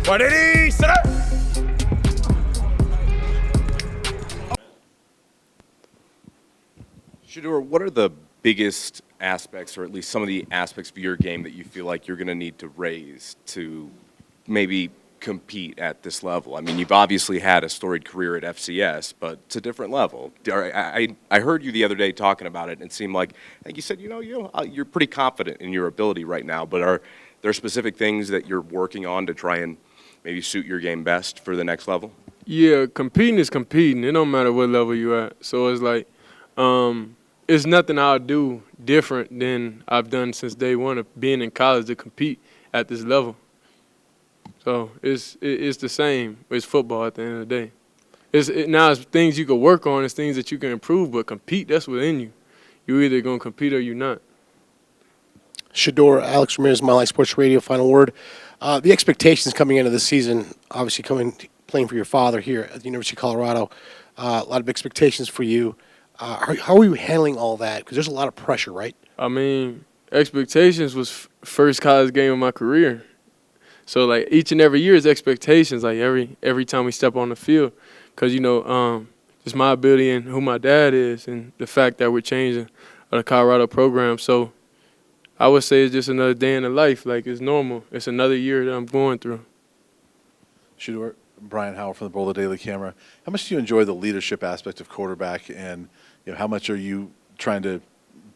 180, center. Shedeur, what are the biggest aspects, or at least some of the aspects of your game that you feel like you're going to need to raise to maybe compete at this level? I mean, you've obviously had a storied career at FCS, but it's a different level. I heard you the other day talking about it, and it seemed like, I think you said, you're pretty confident in your ability right now, but are there specific things that you're working on to try and maybe suit your game best for the next level? Yeah, competing is competing. It don't matter what level you're at. So it's like, it's nothing I'll do different than I've done since day one of being in college to compete at this level. So it's the same. It's football at the end of the day. Now it's things you can work on. It's things that you can improve, but compete, that's within you. You're either going to compete or you're not. Shedeur, Alex Ramirez, My Life Sports Radio, final word. The expectations coming into the season, obviously playing for your father here at the University of Colorado, a lot of expectations for you. How are you handling all that? Because there's a lot of pressure, right? I mean, expectations was first college game of my career. So, like, each and every year is expectations, like, every time we step on the field. Because, just my ability and who my dad is and the fact that we're changing the Colorado program. So, I would say it's just another day in the life. Like, it's normal. It's another year that I'm going through. Shedeur, Brian Howell from the Boulder Daily Camera. How much do you enjoy the leadership aspect of quarterback, and how much are you trying to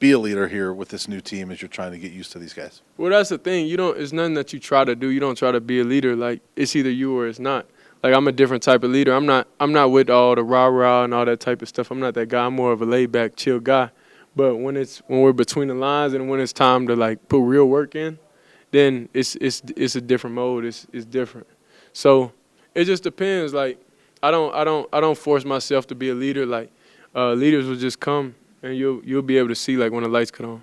be a leader here with this new team as you're trying to get used to these guys? Well, that's the thing. It's nothing that you try to do. You don't try to be a leader. Like, it's either you or it's not. Like, I'm a different type of leader. I'm not with all the rah-rah and all that type of stuff. I'm not that guy. I'm more of a laid-back, chill guy. But when we're between the lines and when it's time to, like, put real work in, then it's a different mode. It's different. So it just depends. Like, I don't force myself to be a leader. Like, leaders will just come and you'll be able to see, like, when the lights come on.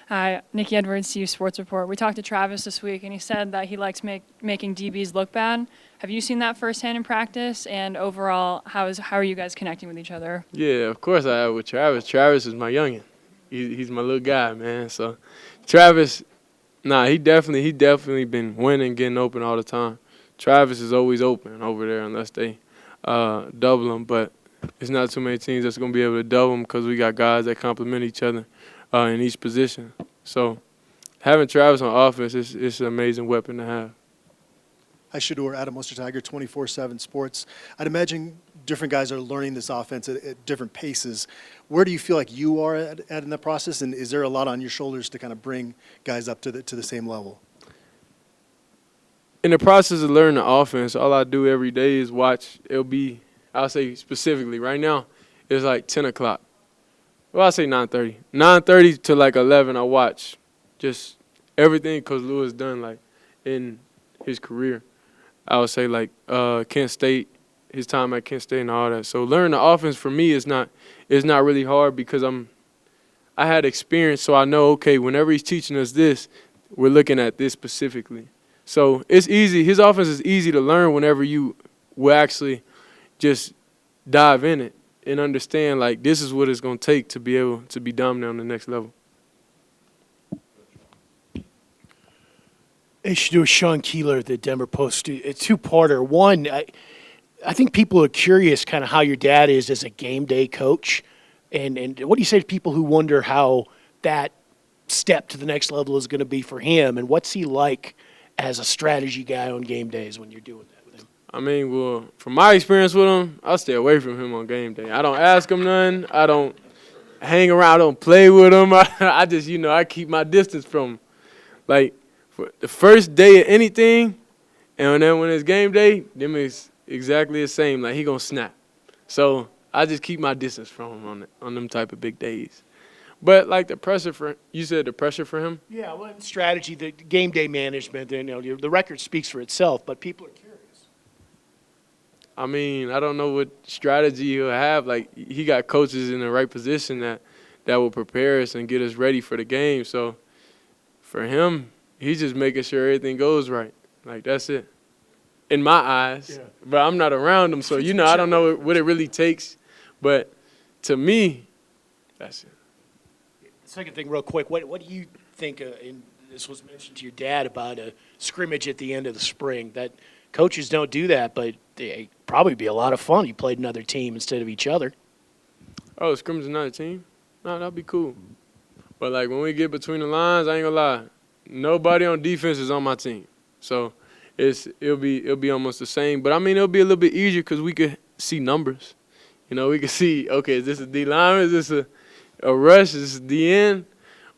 Hi, Nikki Edwards, CU Sports Report. We talked to Travis this week, and he said that he likes making DBs look bad. Have you seen that firsthand in practice? And overall, how are you guys connecting with each other? Yeah, of course I have with Travis. Travis is my youngin'. He's my little guy, man. So Travis, he definitely been winning, getting open all the time. Travis is always open over there unless they double him. But it's not too many teams that's going to be able to double him because we got guys that complement each other in each position. So having Travis on offense is an amazing weapon to have. Hi, Shedeur, Adam Ostertiger, 24/7 Sports. I'd imagine different guys are learning this offense at different paces. Where do you feel like you are at in that process, and is there a lot on your shoulders to kind of bring guys up to the same level? In the process of learning the offense, all I do every day is watch. I'll say specifically right now, it's like 10 o'clock. Well, I'll say 9:30. 9:30 to like 11, I watch just everything Coach Lewis done, like, in his career. I would say, like, Kent State, his time at Kent State and all that. So learning the offense for me is not really hard because I had experience, so I know, okay, whenever he's teaching us this, we're looking at this specifically. So it's easy. His offense is easy to learn whenever you will actually just dive in it and understand, like, this is what it's going to take to be able to be dominant on the next level. Hey, Shedeur, Sean Keeler at the Denver Post. A two-parter. One, I think people are curious kind of how your dad is as a game day coach. And what do you say to people who wonder how that step to the next level is going to be for him? And what's he like as a strategy guy on game days when you're doing that with him? I mean, well, from my experience with him, I'll stay away from him on game day. I don't ask him nothing. I don't hang around. I don't play with him. I just, I keep my distance from him. Like, for the first day of anything, and then when it's game day, them is exactly the same. Like, he going to snap. So I just keep my distance from him on them type of big days. But, like, you said the pressure for him? Yeah, well, strategy, the game day management, the record speaks for itself, but people are curious. I mean, I don't know what strategy he'll have. Like, he got coaches in the right position that will prepare us and get us ready for the game. So, for him, he's just making sure everything goes right. Like, that's it. In my eyes. Yeah. But I'm not around him, so, I don't know what it really takes. But to me, that's it. Second thing real quick, what do you think in this was mentioned to your dad about a scrimmage at the end of the spring. That coaches don't do that, but they probably be a lot of fun. You played another team instead of each other. Oh, scrimmage another team? No, that'd be cool. But like when we get between the lines, I ain't gonna lie, nobody on defense is on my team. So it'll be almost the same. But I mean, it'll be a little bit easier because we could see numbers. You know, we could see, okay, is this a D lineman? Is this a rush? Is this a D end?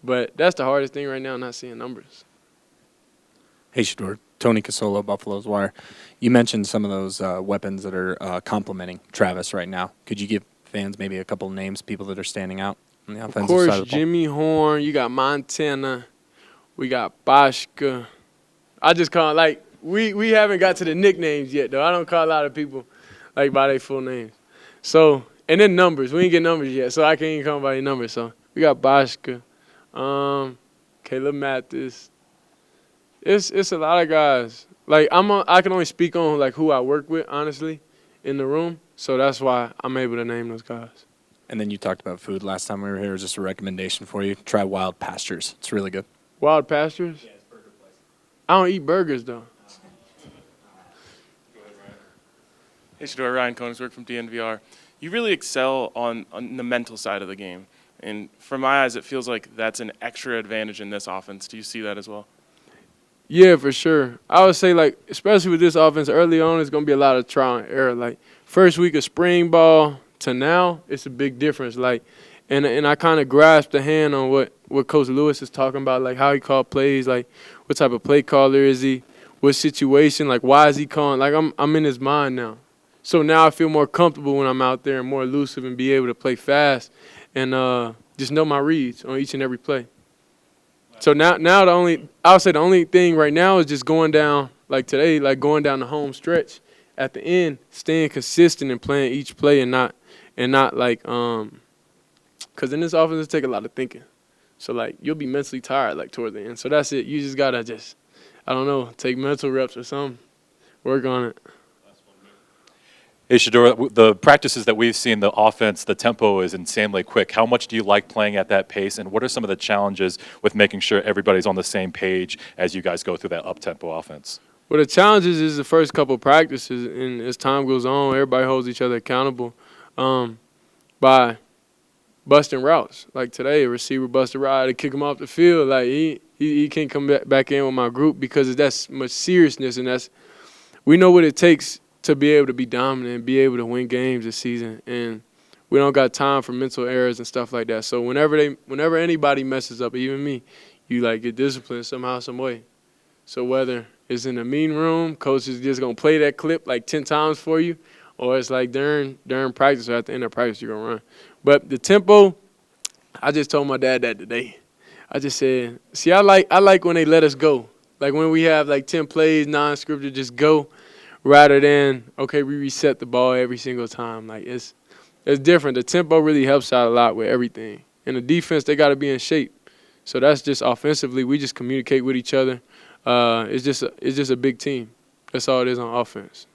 But that's the hardest thing right now, not seeing numbers. Hey, Shedeur. Tony Casolo, Buffalo's Wire. You mentioned some of those weapons that are complementing Travis right now. Could you give fans maybe a couple of names, people that are standing out on the offensive Of course, side of the ball? Jimmy Horn. You got Montana. We got Boschka. I just call it, like, we haven't got to the nicknames yet, though. I don't call a lot of people, like, by their full names. So, and then numbers. We ain't get numbers yet, so I can't even call by their numbers. So, we got Boschka, Caleb Mathis. It's a lot of guys. Like, I can only speak on, like, who I work with, honestly, in the room. So that's why I'm able to name those guys. And then you talked about food last time we were here. It was just a recommendation for you. Try Wild Pastures. It's really good. Wild Pastures? Yeah, it's burger place. I don't eat burgers, though. Hey, Shedeur, Ryan Koenigsberg from DNVR. You really excel on the mental side of the game. And from my eyes, it feels like that's an extra advantage in this offense. Do you see that as well? Yeah, for sure. I would say, like, especially with this offense, early on, it's going to be a lot of trial and error. Like, first week of spring ball to now, it's a big difference. Like, and I kind of grasped a hand on what Coach Lewis is talking about, like how he called plays, like what type of play caller is he, what situation, like why is he calling. Like, I'm in his mind now. So now I feel more comfortable when I'm out there and more elusive and be able to play fast and just know my reads on each and every play. So now I would say the only thing right now is just going down, like today, like going down the home stretch at the end, staying consistent and playing each play and not like, because in this offense, it take a lot of thinking. So, like, you'll be mentally tired, like, toward the end. So that's it. You just got to just, I don't know, take mental reps or something, work on it. Hey, Shedeur, the practices that we've seen, the offense, the tempo is insanely quick. How much do you like playing at that pace, and what are some of the challenges with making sure everybody's on the same page as you guys go through that up-tempo offense? Well, the challenges is the first couple practices, and as time goes on, everybody holds each other accountable by busting routes. Like today, a receiver busted a route to kick him off the field. Like, he can't come back in with my group because that's much seriousness, and we know what it takes to be able to be dominant and be able to win games this season. And we don't got time for mental errors and stuff like that. So whenever anybody messes up, even me, you like get disciplined somehow, some way. So whether it's in the meeting room, coach is just gonna play that clip like 10 times for you, or it's like during practice or at the end of practice you're gonna run. But the tempo, I just told my dad that today. I just said, see, I like when they let us go. Like when we have like 10 plays, non-scripted, just go. Rather than, okay, we reset the ball every single time. Like, it's different. The tempo really helps out a lot with everything. And the defense, they got to be in shape. So that's just offensively. We just communicate with each other. It's just a big team. That's all it is on offense.